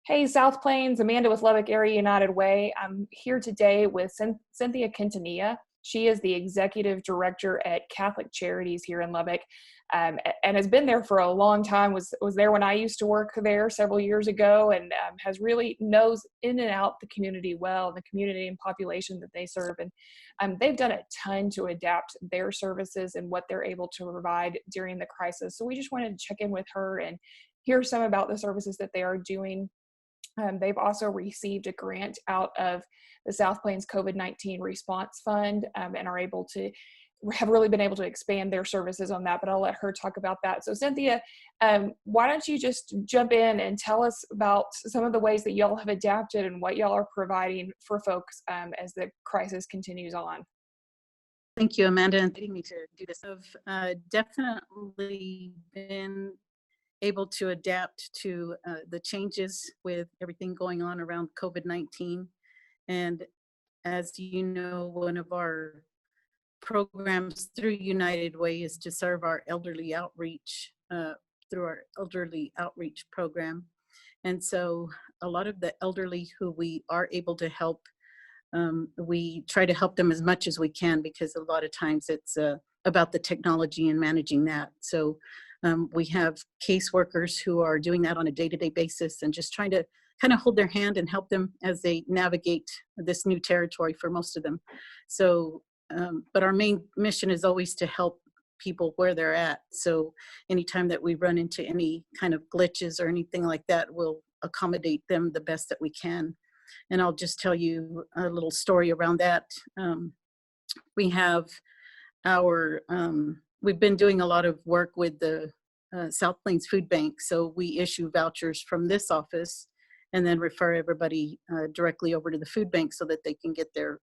Hey, South Plains, Amanda with Lubbock Area United Way. I'm here today with Cynthia Quintanilla. She is the Executive Director at Catholic Charities here in Lubbock, and has been there for a long time. Was there when I used to work there several years ago, and has really knows in and out the community well, the community and population that they serve. And they've done a ton to adapt their services and what they're able to provide during the crisis. So we just wanted to check in with her and hear some about the services that they are doing. They've also received a grant out of the South Plains COVID-19 Response Fund, and have really been able to expand their services on that, but I'll let her talk about that. So Cynthia, why don't you just jump in and tell us about some of the ways that y'all have adapted and what y'all are providing for folks as the crisis continues on. Thank you, Amanda, and inviting me to do this. I've definitely been able to adapt to the changes with everything going on around COVID-19. And as you know, one of our programs through United Way is to serve our elderly outreach through our elderly outreach program. And so a lot of the elderly who we are able to help, we try to help them as much as we can, because a lot of times it's about the technology and managing that. So we have caseworkers who are doing that on a day-to-day basis and just trying to kind of hold their hand and help them as they navigate this new territory for most of them. So, but our main mission is always to help people where they're at. So anytime that we run into any kind of glitches or anything like that, we'll accommodate them the best that we can. And I'll just tell you a little story around that. We have our we've been doing a lot of work with the South Plains Food Bank. So we issue vouchers from this office and then refer everybody directly over to the food bank so that they can get their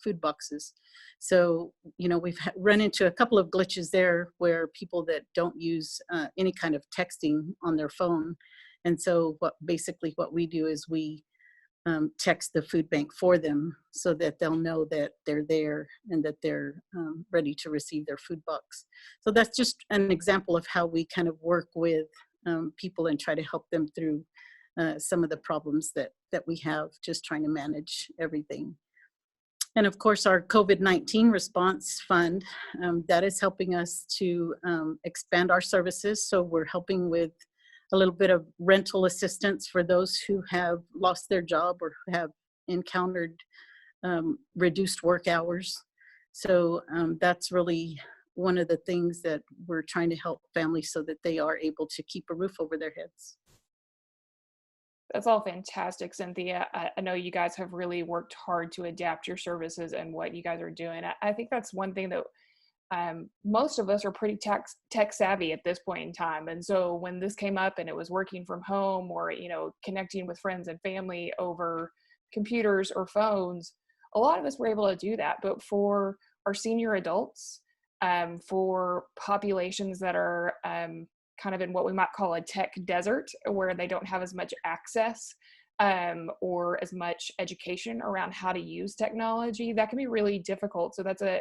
food boxes. So, you know, we've run into a couple of glitches there where people that don't use any kind of texting on their phone. And so basically what we do is we text the food bank for them so that they'll know that they're there and that they're ready to receive their food box. So that's just an example of how we kind of work with people and try to help them through some of the problems that we have, just trying to manage everything. And of course, our COVID-19 response fund, that is helping us to expand our services. So we're helping with a little bit of rental assistance for those who have lost their job or who have encountered reduced work hours. So that's really one of the things that we're trying to help families so that they are able to keep a roof over their heads. That's all fantastic, Cynthia. I know you guys have really worked hard to adapt your services and what you guys are doing. I think that's one thing that most of us are pretty tech savvy at this point in time. And so when this came up and it was working from home or, you know, connecting with friends and family over computers or phones, a lot of us were able to do that. But for our senior adults, for populations that are kind of in what we might call a tech desert, where they don't have as much access or as much education around how to use technology, that can be really difficult. So that's a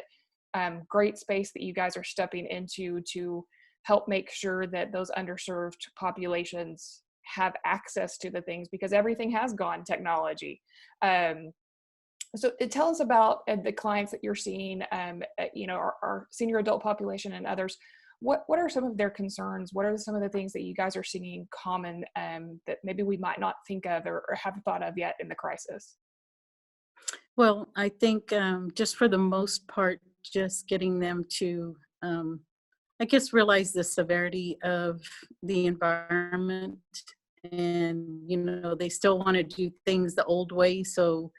great space that you guys are stepping into to help make sure that those underserved populations have access to the things, because everything has gone technology. So tell us about the clients that you're seeing, you know, our senior adult population and others. What are some of their concerns? What are some of the things that you guys are seeing common that maybe we might not think of or haven't thought of yet in the crisis? Well, I think just for the most part, just getting them to, I guess, realize the severity of the environment. And, you know, they still want to do things the old way. So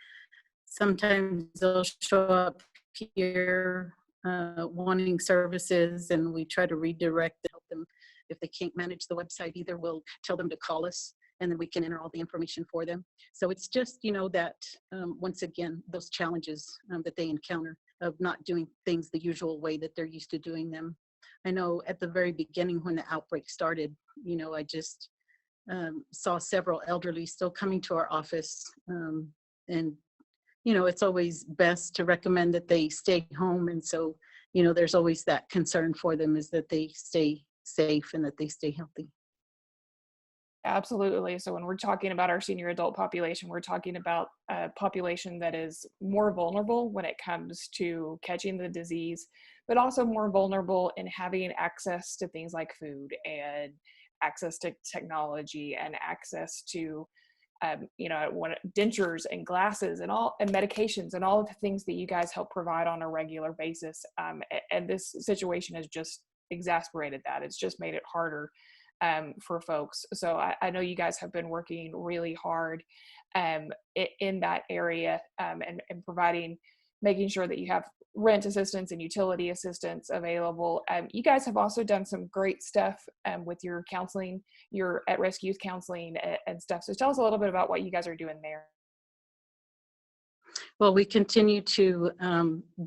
sometimes they'll show up here wanting services, and we try to redirect to help them. If they can't manage the website either, we'll tell them to call us, and then we can enter all the information for them. So it's just, you know, that once again, those challenges that they encounter of not doing things the usual way that they're used to doing them. I know at the very beginning when the outbreak started, you know, I just saw several elderly still coming to our office. And, you know, it's always best to recommend that they stay home. And so, you know, there's always that concern for them, is that they stay safe and that they stay healthy. Absolutely. So when we're talking about our senior adult population, we're talking about a population that is more vulnerable when it comes to catching the disease, but also more vulnerable in having access to things like food and access to technology and access to dentures and glasses and all and medications and all of the things that you guys help provide on a regular basis. And this situation has just exasperated that. It's just made it harder for folks. So I know you guys have been working really hard in that area, and providing, making sure that you have rent assistance and utility assistance available. You guys have also done some great stuff with your counseling, your at-risk youth counseling and stuff. So tell us a little bit about what you guys are doing there. Well, we continue to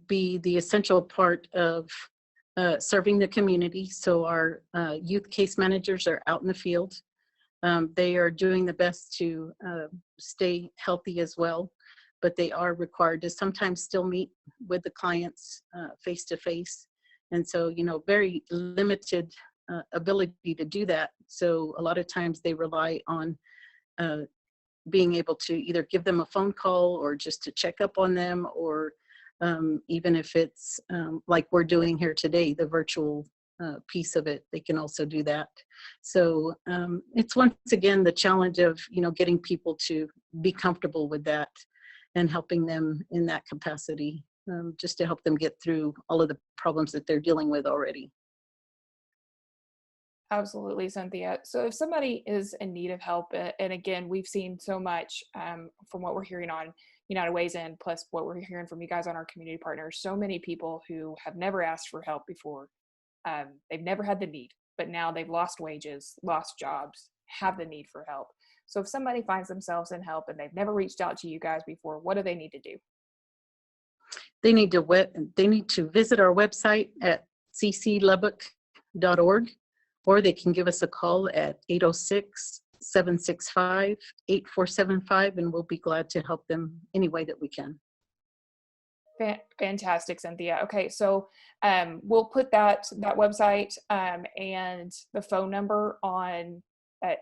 be the essential part of serving the community. So our youth case managers are out in the field. They are doing the best to stay healthy as well, but they are required to sometimes still meet with the clients face to face. And so, very limited ability to do that. So a lot of times they rely on being able to either give them a phone call or just to check up on them, or even if it's like we're doing here today, the virtual piece of it, they can also do that. So it's once again the challenge of getting people to be comfortable with that and helping them in that capacity, just to help them get through all of the problems that they're dealing with already. Absolutely, Cynthia. So if somebody is in need of help, and again, we've seen so much from what we're hearing on United Ways In, plus what we're hearing from you guys on our community partners, so many people who have never asked for help before. They've never had the need, but now they've lost wages, lost jobs, have the need for help. So if somebody finds themselves in help and they've never reached out to you guys before, what do they need to do? They need to visit our website at cclubbock.org, or they can give us a call at 806-765-8475, and we'll be glad to help them any way that we can. Fantastic, Cynthia. Okay, so we'll put that website and the phone number on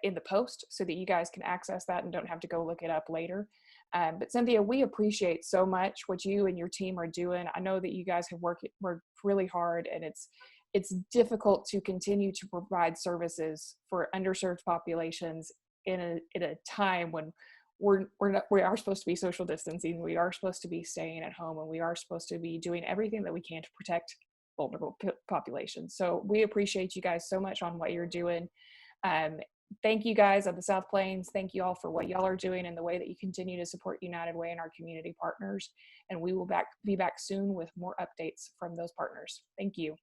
in the post so that you guys can access that and don't have to go look it up later. But Cynthia, we appreciate so much what you and your team are doing. I know that you guys have worked really hard, and it's difficult to continue to provide services for underserved populations in a time when we are supposed to be social distancing, we are supposed to be staying at home, and we are supposed to be doing everything that we can to protect vulnerable populations. So we appreciate you guys so much on what you're doing. Thank you guys of the South Plains. Thank you all for what y'all are doing and the way that you continue to support United Way and our community partners. And we will be back soon with more updates from those partners. Thank you.